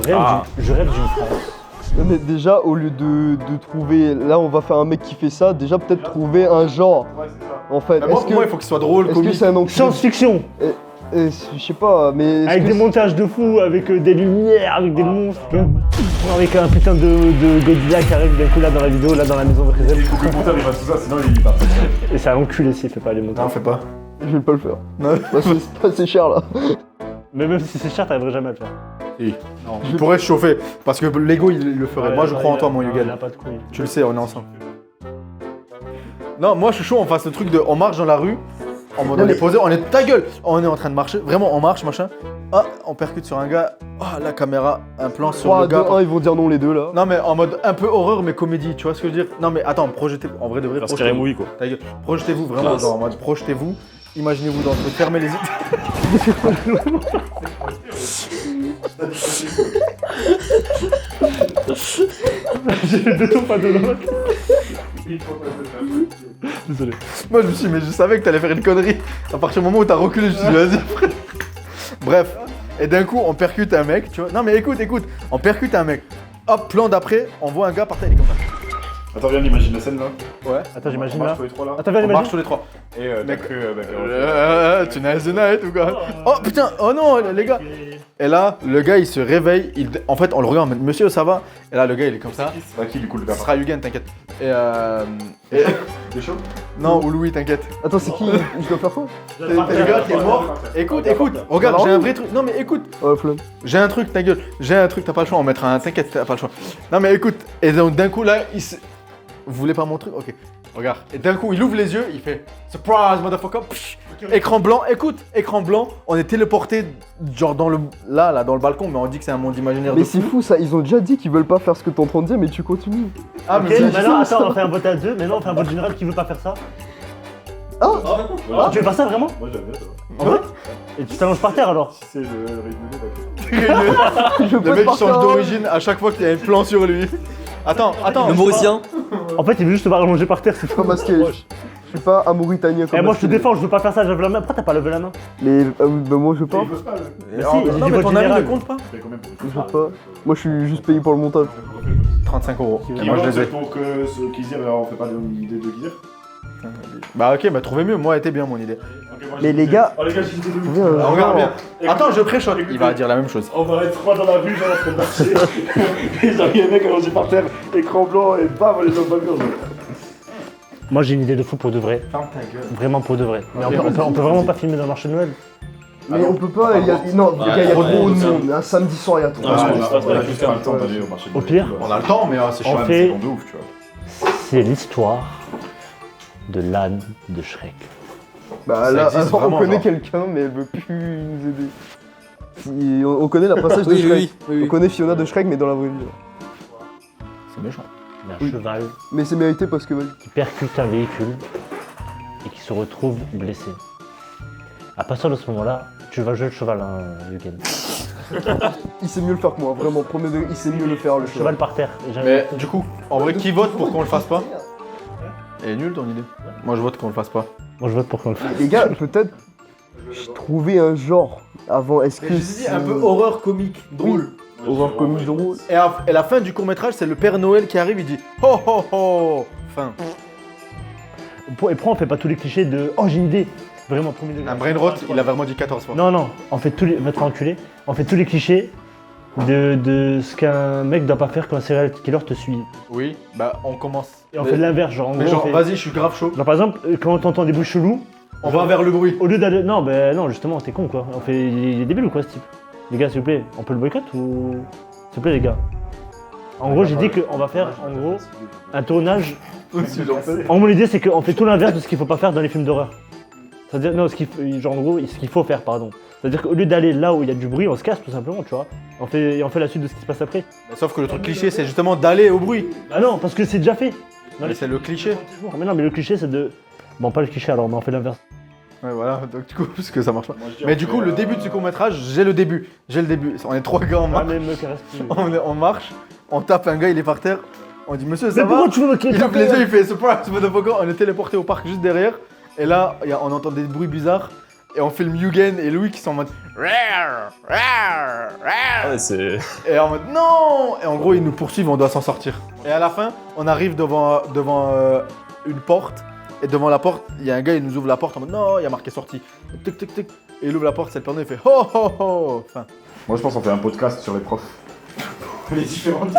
rêve d'une France. Non, mais déjà, au lieu de trouver. Là, on va faire un mec qui fait ça, déjà, peut-être trouver un genre. Ouais, c'est ça. En fait, Moi, pour moi, il faut qu'il soit drôle, est-ce que comique. c'est un enculé Science-fiction. Je sais pas, mais. est-ce Avec que des c'est- montages de fou, avec des lumières, avec des monstres. Avec un putain de Godzilla qui arrive d'un coup là dans la vidéo, là dans la maison de Frézel. Il faut que le monteur il fasse tout ça, sinon il part. Et c'est un enculé s'il fait pas les Non, montages. fais pas. Je vais pas le faire. Non. C'est pas assez cher là. Mais même si c'est cher, t'arriverais jamais à le faire. Si. Non. Il pourrait se chauffer. Parce que l'ego, il le ferait. Moi, je crois en toi, mon Il a Yugal. pas de couilles. Tu le sais, on est ensemble. Non, moi, je suis chaud, on fasse le truc de. On marche dans la rue. En mode, Non, on est mais- posé, on est ta gueule. On est en train de marcher. Vraiment, on marche, machin. Ah, on percute sur un gars. Ah, la caméra, un plan sur 3, le 2, gars. 1, ils vont dire non les deux là. Non, mais en mode un peu horreur, mais comédie. Tu vois ce que je veux dire? Non, mais attends, projetez. En vrai, de vrai, Faire Scary projetez-vous. Movie quoi. Ta gueule. Projetez-vous vraiment, Classe. genre en mode projetez-vous. Imaginez-vous dans le truc. Fermez les yeux. J'ai fait deux tours pas de l'autre. Désolé. Moi, je me suis dit, mais je savais que t'allais faire une connerie. À partir du moment où t'as reculé, je me suis dit, vas-y, frère. Bref. Et d'un coup, on percute un mec, tu vois. Non, mais écoute, on percute un mec. Hop, plan d'après, on voit un gars par terre, il est comme ça. Attends, viens, on imagine la scène là. Ouais. Attends, j'imagine On là. marche tous les trois là. Attends, viens, On marche imagine. tous les trois. Et Mec. t'as cru. Tu n'as the night ou quoi? Oh putain, oh non, les gars. Et là, le gars, il se réveille. En fait, on le regarde, monsieur, ça va? Et là, le gars, il est comme ça. C'est pas qui du coup le Ce gars. sera Yugen, t'inquiète. Et T'es chaud? Non, ou Louis, t'inquiète. Attends, c'est qui? Je dois faire quoi? C'est le gars qui est mort. Écoute, regarde, j'ai un vrai truc. Non, mais écoute. Ouais, flemme. J'ai un truc, ta gueule. J'ai un truc, t'as pas le choix, on mettra un. T'inquiète, t'as pas le choix. Non, mais écoute. Et donc, d'un coup, là, il se. Vous voulez pas mon truc? Ok. Regarde. Et d'un coup, il ouvre les yeux, il fait Surprise, motherfucker. Psh. Écran blanc, écoute, écran blanc. On est téléporté, genre dans le. Là, dans le balcon, mais on dit que c'est un monde imaginaire. Mais de c'est fou. fou ça, ils ont déjà dit qu'ils veulent pas faire ce que t'es en train de dire, mais tu continues. Ah, Ok, mais c'est maintenant, attends, on fait un vote à deux. Mais non, on fait un vote général qui veut pas faire ça. Ah, Tu veux pas ça vraiment? Moi j'aime bien ça. En vrai, Et tu t'allonges par terre alors? Si c'est le régulé, d'accord. Je le peux mec pas il change faire- d'origine à chaque fois qu'il y a un plan sur lui. Attends. Le Mauricien. En fait, il veut juste te voir allonger par terre, c'est tout. Pas masqué. Je suis pas un Mauritanien comme Eh, moi je te masqué. défends, je veux pas faire ça, j'avais la main. Pourquoi t'as pas levé la main? Mais bah, moi je veux pas. Il bosse pas le. Mais Oh, si, j'ai non, dit mais vote ton avis général. ne compte pas. Mais combien Je veux pas. Moi je suis juste payé pour le montage. 35 €. Qui Moi je vote les ai. pour que ce Kizir, on fait pas d'idée de Kizir? Bah ok, bah trouvez mieux. Moi, elle était bien mon idée. Mais les gars- Oh les gars, j'ai une idée de ouf. Viens, Alors, regarde bien. Écoute, Attends, je pré-shot. écoutez. Il va dire la même chose. On va être trois dans la rue, genre en train de marcher. Et genre, il y a un mec allongé par terre, écran blanc, et bam, on est dans le balcon. Moi j'ai une idée de fou pour de vrai. Ferme ta gueule. Vraiment pour de vrai. Mais Ok, on peut vraiment pas filmer dans le marché de Noël. Mais on peut pas, il y a. Non, les gars, il y a trop trop de de monde. Un samedi soir, il y a trop de Ah, monde. on a juste pas le temps d'aller au marché de Au Noël. pire, On a le temps, mais c'est On chaud. Ouais, mais fait- c'est bon de ouf, tu vois. c'est l'histoire de l'âne de Shrek. Bah Ça là, existe alors, on vraiment, connaît genre. quelqu'un, mais elle veut plus nous aider. On connaît la princesse de Oui, Shrek. oui, oui, On oui. connaît Fiona de Shrek, mais dans la vraie vie. C'est méchant. Il y a un Oui. cheval Mais c'est mérité parce que, vas-y. qui percute un véhicule et qui se retrouve blessé. À partir de ce moment-là, tu vas jouer le cheval, hein, Yugen. Il sait mieux le faire que moi, vraiment. Premier degré, il sait mieux le faire, le Le cheval. cheval par terre. jamais- Mais du coup, en vrai, qui vote pour qu'on le fasse pas? Elle est nulle ton idée. Moi je vote qu'on le fasse pas. Moi je vote pour qu'on le fasse. Les gars, peut-être trouver un genre avant. Est-ce que c'est horreur comique, drôle. horreur comique drôle? Et la fin du court métrage, c'est le Père Noël qui arrive, il dit ho ho ho. Fin. Et pourquoi on fait pas tous les clichés de oh j'ai une idée. Vraiment premier degré. Un brain rot, il a vraiment dit 14 fois. Non, non, on fait tous les. Va te faire enculer. On fait tous les clichés de ce qu'un mec doit pas faire quand un serial killer te suit. Oui, bah on commence. Et on fait de l'inverse, genre en Mais gros, genre, on fait- vas-y, je suis grave chaud. Genre par exemple, quand t'entends des bruits chelous, On va vers le bruit. au lieu d'aller. Non, ben non, justement, t'es con quoi. On fait. Il est débile ou quoi ce type? Les gars, s'il vous plaît, on peut le boycott ou. S'il vous plaît, les gars. En gros, j'ai dit qu'on va faire en gros un tournage. En gros, l'idée c'est qu'on fait tout l'inverse de ce qu'il faut pas faire dans les films d'horreur. C'est-à-dire, non, genre en gros, ce qu'il faut faire, pardon. C'est-à-dire qu'au lieu d'aller là où il y a du bruit, on se casse tout simplement, tu vois. On fait la suite de ce qui se passe après. Sauf que le truc cliché, c'est justement d'aller au bruit. Ah non, parce que c'est déjà fait. Non, Mais c'est le cliché. Mais non, mais le cliché c'est de. Bon, pas le cliché alors, mais on fait l'inverse. Ouais, voilà, donc du coup, parce que ça marche pas. Mais du coup, le début de ce court métrage, j'ai le début. J'ai le début. On est trois gars en Ah, marche. mais me caresse plus. On marche, on tape un gars, il est par terre. On dit monsieur, ça Mais va? pourquoi tu veux me Il ouvre les yeux, il fait surprise, motherfucker. On est téléporté au parc juste derrière. Et là, on entend des bruits bizarres. Et on filme Yugen et Louis qui sont en mode. Ouais, c'est. Et en mode non. Et en gros, ils nous poursuivent, on doit s'en sortir. Et à la fin, on arrive devant une porte. Et devant la porte, il y a un gars, il nous ouvre la porte en mode non, il y a marqué sortie. Tic tic tic. Et il ouvre la porte, c'est le Père Noël, il fait ho ho ho. Enfin. Moi, je pense qu'on fait un podcast sur les profs. Les différentes.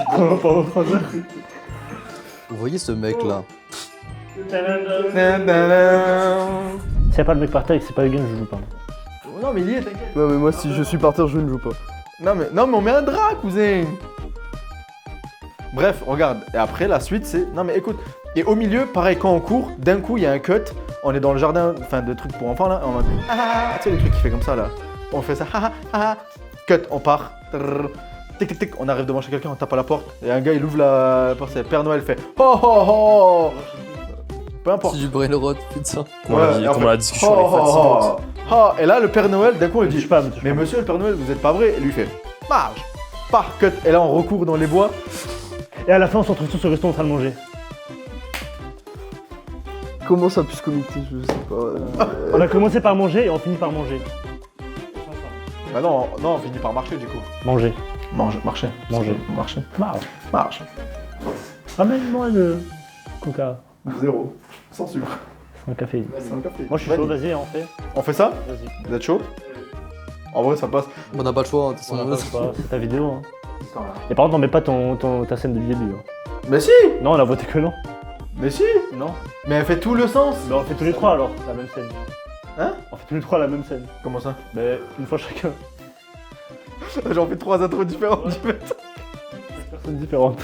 Vous voyez ce mec là? S'il y a pas le mec par terre et que c'est pas Eugen, je joue pas. Non, mais il y est, t'inquiète. Non, mais moi, si je suis par terre, je ne joue pas. Non mais on met un drap, cousin. Bref, regarde. Et après, la suite, c'est... Non mais écoute. Et au milieu, pareil, quand on court, d'un coup, il y a un cut. On est dans le jardin, enfin, de trucs pour enfants, là. On mode... Ah, tu sais, les trucs qui fait comme ça, là. On fait ça. Ah, ah, cut, on part. Trrr. Tic, tic, tic. On arrive devant chez quelqu'un, on tape à la porte. Et un gars, il ouvre la porte. C'est Père Noël, fait... Ho, ho, ho. Peu importe. C'est du brain rot, putain. Comment la vie, et en comment fait, la discussion ho, est ho, fatigante. ho. Oh, et là, le Père Noël, d'un coup, il Me dit... touche pas, me touche Mais pas. monsieur le Père Noël, vous êtes pas vrai. Et lui fait marche, par cut. Et là on recourt dans les bois. Et à la fin, on se retrouve tous au resto en train de manger. Comment ça a pu se connecter? Je sais pas. On a commencé par manger et on finit par manger. Bah non, on finit par marcher du coup. Manger. Marcher. Manger. Marcher. Marche. Marche. Ramène-moi le coca. 0. Sans sucre. Un café. Sans café. Moi je suis chaud, vas-y, on fait. On fait ça? Vas-y. Vous êtes chaud? En vrai ça passe. On n'a pas le choix, hein, de toute On façon. a pas le choix, c'est ta vidéo. Hein. Et par contre, on met pas ta scène de début. Hein. Mais si. Non, on a voté que non. Mais si. Non. Mais elle fait tout le sens. Mais on fait tous les trois alors, la même scène. Hein? On fait tous les trois la même scène. Comment ça? Mais une fois chacun. J'en fais 3 intros différentes. Personne différente.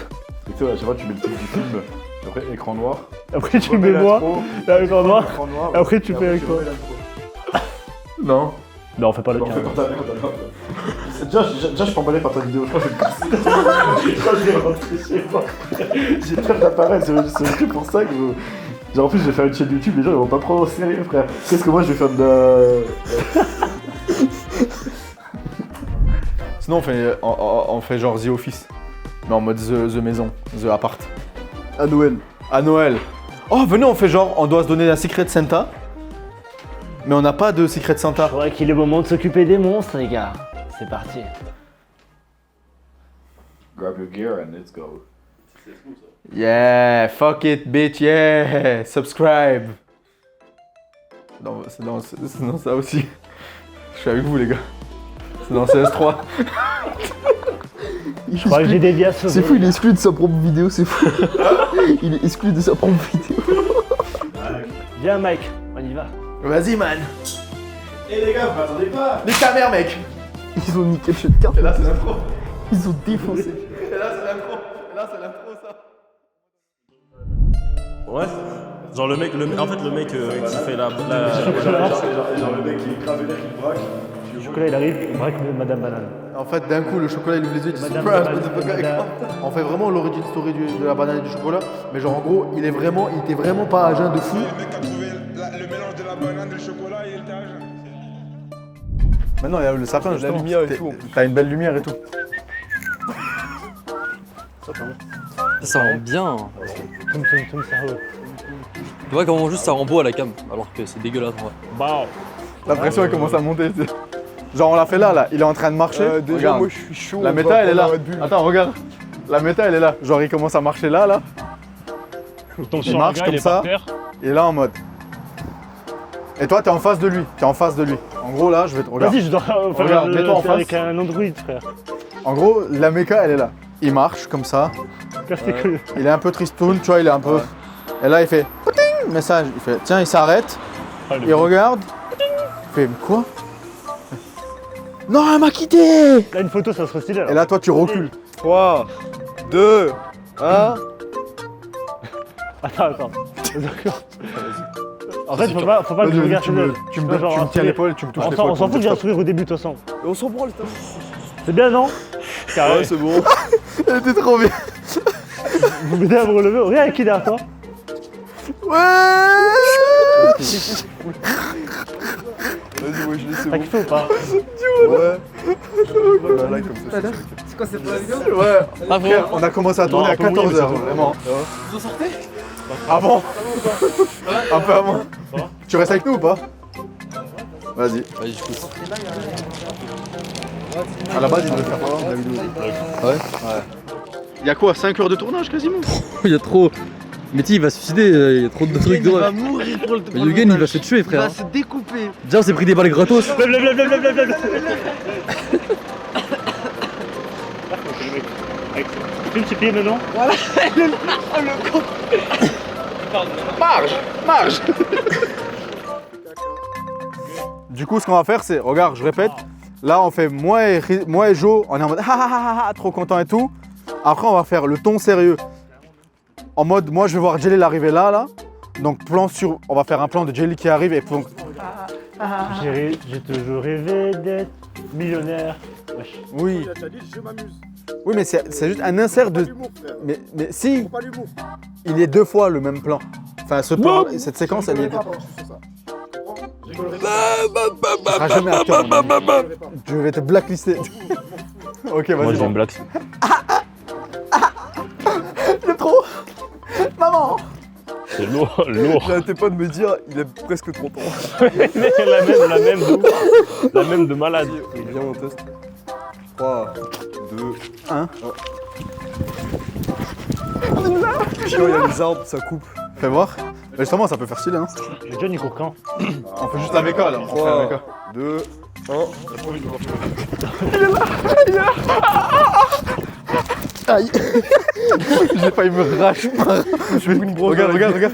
Et tu sais, à chaque fois, tu mets le titre du film. Après, écran noir. Après tu mets moi, avec en noir. Écran noir. Après tu fais avec toi. Non. Non, on fait pas le On cas. fait par ta Déjà, je suis emballé par ta vidéo. Je crois que je vais rentrer chez moi. J'ai peur d'apparaître. C'est que pour ça que. Genre, en plus, je vais faire une chaîne YouTube. Les gens ils vont pas prendre au sérieux, frère. Qu'est-ce que moi je vais faire de. Sinon on fait genre The Office. Mais en mode The Maison. The Appart. À Noël. À Noël. Oh venez on fait genre on doit se donner un Secret Santa. Mais on n'a pas de Secret Santa. Je crois qu'il est moment de s'occuper des monstres, les gars. C'est parti. Grab your gear and let's go. Yeah, fuck it bitch, yeah, subscribe. Non, c'est dans ça aussi. Je suis avec vous les gars. C'est dans CS3. Je crois que j'ai des vies à sauver. C'est fou, il est exclu de sa propre vidéo, c'est fou. Il est exclu de sa propre vidéo. Viens, Mike, on y va. Vas-y man. Eh les gars, vous m'attendez pas. Nique ta mère mec. Ils ont niqué le jeu de cartes. Et là c'est l'intro. Ils ont défoncé. Et là c'est l'intro. Et là c'est l'intro ça. Ouais. Genre le mec, en fait le mec qui fait la... Genre le mec qui est grave vénère, qui braque. Le chocolat il arrive, il braque Madame Banane. En fait, d'un coup, le chocolat il ouvre les yeux, il dit Madame surprise, Banane, motherfucker. Madame- On fait vraiment l'origin story de la banane et du chocolat, mais genre en gros, il était vraiment pas à jeun de fou. Le mec a trouvé le mélange de la banane et le chocolat et il était à jeun. Maintenant, il y a le sapin, La justement. lumière et tout, en plus. T'as une belle lumière et tout. Ça rend bien. Toum, ça roule. Tu vois comment juste ça rend beau à la cam, alors que c'est dégueulasse en vrai. Bah, La pression elle commence à monter. Tu sais. Genre on l'a fait là, il est en train de marcher. Déjà, Regarde. moi je suis chaud. La on méta va elle est là. prendre un Red Bull. Attends, regarde. La méta elle est là. Genre il commence à marcher là. il tombe Il sur un marche gars, comme il est ça. par terre. Il est là en mode. Et toi t'es en face de lui. En gros là, je vais te regarder. Vas-y, je dois faire Regarde, mets-toi en face. avec un Android, frère. En gros, la méca elle est là. Il marche comme ça. Casse tes couilles. Il est un peu tristoun, tu vois, il est un peu. Et là il fait Pouting message. Il fait tiens, il s'arrête. Ah, le Il regarde. Il fait mais quoi? Non, elle m'a quitté. Là, une photo, ça serait stylé. Et là toi tu recules. 3, 2, 1. Attends. D'accord. En fait, faut pas que Vas-y, je vas-y, regarde tu me Tu vois, genre, un tiens sourire. l'épaule, tu me touches On l'épaule. s'en fout que j'ai un sourire au début, de toute façon. Et on s'en branle, t'as C'est bien, non? Carré. Ouais, c'est bon. Elle était trop bien. Vous m'aidez à me relever. Regarde qui est derrière toi. Ouais. Vas-y, ouais, je l'ai, c'est T'as bon. kiffé ou pas? Ouais. Voilà, comme ça. C'est quoi, c'est pour la vidéo? Ouais. Ah bon? Frère, on a commencé à tourner Non, à un peu mouillé, 14h, mais c'est bon. vraiment. Vous en sortez? Avant. Un peu avant. Tu restes avec nous ou pas? Vas-y. Vas-y, je pousse. À la base, il devait faire pas la vidéo. Ouais. Il y a quoi, 5 heures de tournage quasiment? Il y a trop. Mais tu il va se suicider, il y a trop de trucs Il va drôles. mourir pour le Mais Yugen il va se tuer Il frère. va se découper. Déjà on s'est pris des balles gratos. Lève. Filme ses pieds maintenant. Voilà, le con. Marge. Du coup, ce qu'on va faire, c'est, regarde, je répète, là on fait moi et Jo, on est en mode trop content et tout. Après, on va faire le ton sérieux. En mode, moi je vais voir Jelly arriver là. Donc, on va faire un plan de Jelly qui arrive et donc. J'ai toujours rêvé d'être millionnaire. Wesh. Oui. Oui, mais c'est juste un insert de. Mais si, il y a 2 fois le même plan. Enfin, ce plan, cette séquence, elle y est. Ça sera jamais acteur. Je vais te blacklister. Ok, Moi vas-y. j'ai une blague. C'est trop. Maman. C'est lourd. J'arrêtais pas de me dire, il a presque 30 ans. la même de malade. Viens, on teste. 3, 2, 1. Chiant, il y a les arbres, ça coupe. Fais voir. Mais justement, ça peut faire stylé. Hein. Le John il court quand? On fait juste la méca là. On fait la 3, méca. 2, 1. Aïe. J'ai failli me racher. Regarde.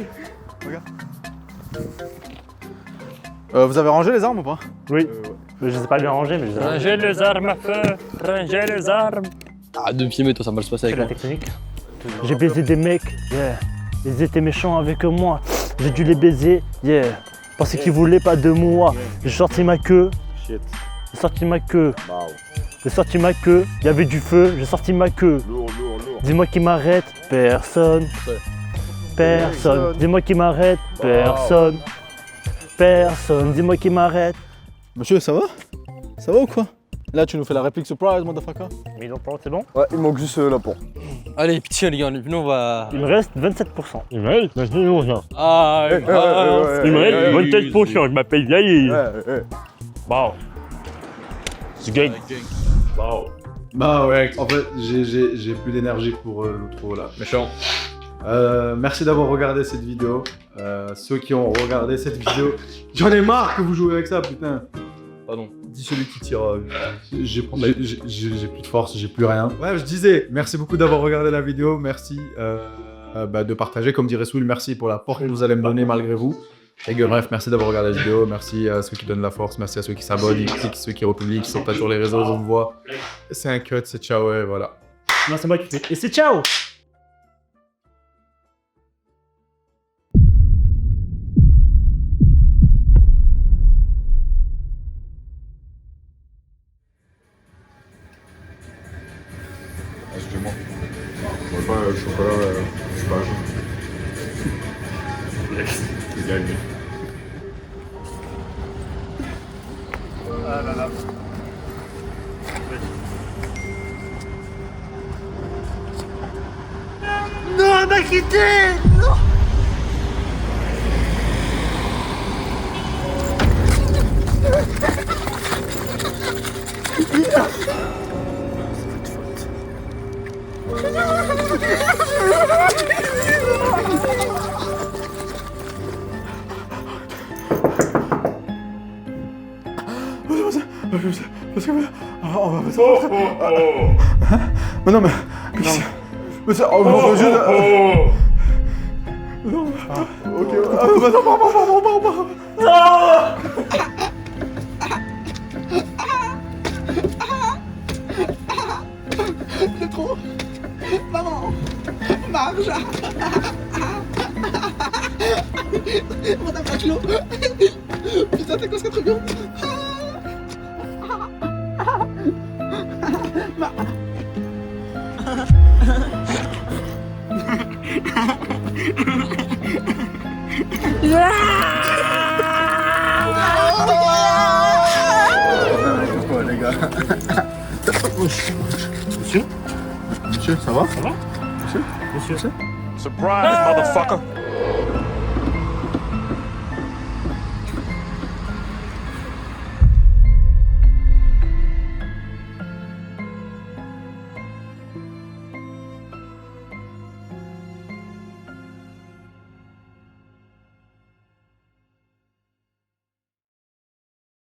Vous avez rangé les armes ou pas? Oui. Je sais pas bien ranger, mais je les ai rangés. Ranger les armes à feu. Ranger les armes. Ah, de me filmer, toi, ça va mal se passer C'est avec la moi. technique. J'ai baisé des mecs, yeah. Ils étaient méchants avec moi. J'ai dû les baiser, yeah. Parce qu'ils voulaient pas de moi. J'ai sorti ma queue. Shit. J'ai sorti ma queue. Wow. J'ai sorti ma queue. Il y avait du feu. J'ai sorti ma queue. Lourd. Dis-moi qui m'arrête. Personne. Personne. Dis-moi qui m'arrête. Personne. Personne. Dis-moi qui m'arrête. Monsieur, ça va? Ça va ou quoi? Là, tu nous fais la réplique surprise, motherfucker. Mais non, c'est bon. Ouais, il manque juste la porte. Allez, pitié les gars, venez, on va. Il me reste 27%. Il me reste 27%. Ah, Ouais, Je m'appelle Yahi. ouais. Wow. C'est gang. Wow. Bah ouais, en fait, j'ai plus d'énergie pour l'outro là. Méchant. Merci d'avoir regardé cette vidéo. Ceux qui ont regardé cette vidéo, j'en ai marre que vous jouez avec ça, putain. Pardon. Dis celui qui tire. J'ai plus de force, j'ai plus rien. Ouais, je disais, merci beaucoup d'avoir regardé la vidéo. Merci de partager. Comme dirait Soul, merci pour la force que vous allez me donner malgré vous. Et bref, merci d'avoir regardé la vidéo. Merci à ceux qui donnent la force. Merci à ceux qui s'abonnent, ceux qui republient, qui sont pas sur les réseaux, on me voit. C'est un cut, c'est ciao, et voilà. Non, c'est moi qui fais. Et c'est ciao! Moi, pas chocolat, je suis pas jaune. Yes, j'ai gagné. Ah là là. Non, elle m'a quitté. Non. Parce que. On va passer. Mais non, mais. Mais c'est. Oh, non, je. Non, ok. C'est trop. Maman. Marge. Madame Bachelot. Putain, t'es quoi ce truc bien. Les gars. Monsieur, Monsieur, ça va? ça va? Monsieur. Surprise, motherfucker.